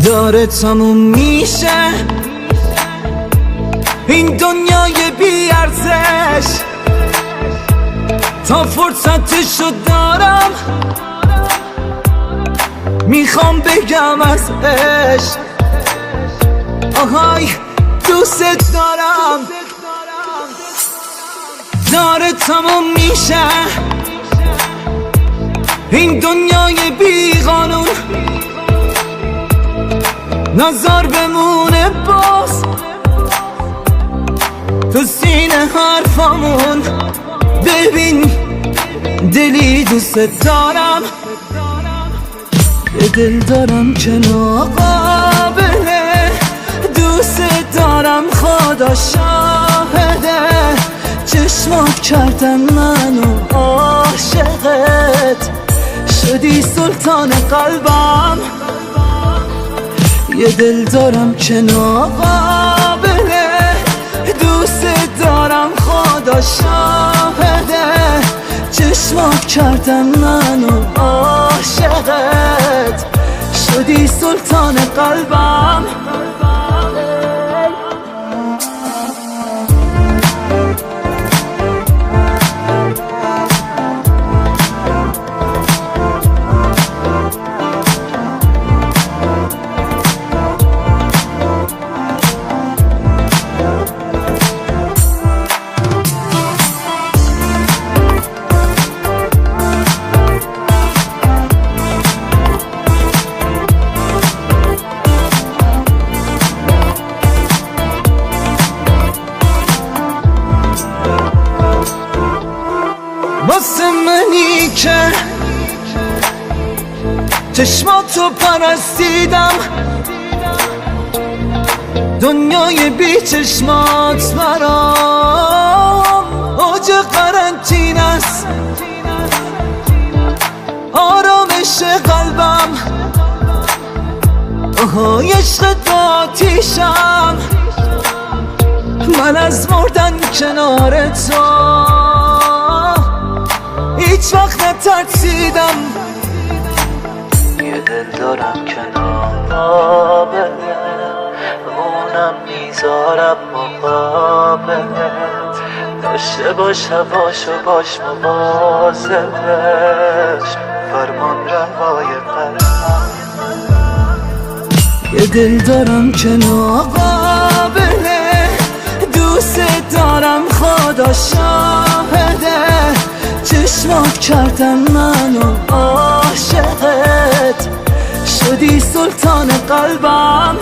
داره تموم میشه این دنیای بی ارزش، تا فرصتشو دارم میخوام بگم از عشق. آهای دوست دارم. داره تموم میشه این دنیای بی قانون، نظر بمونه باز تو سینه حرفامون. ببین دلی دوست دارم، یه دل دارم که ناقابله، دوست دارم خدا شاهده، چشمات کردن منو عاشقت، شدی سلطان قلبم. یه دل دارم که ناقابله، دوست دارم خدا شاهده، چشمات کردن منو عاشقت، شدی سلطان قلبم. واسه منی که چشماتو پرستیدم، دنیای بی چشمات برام اوج قرنطینه است، آرامش قلبم. آهای عشق آتیشم، من از مردن کنار تو هیچ وقت نترسیدم. یه دل دارم که ناقابله، اونم میذارم مقابلت، داشته باش هواشو باش مواظبش، فرمان روای قلبم. یه دل دارم که ناقابله، دوست دارم خدا شاهده، چشمات کردن منو عاشقت، شدی سلطان قلبم.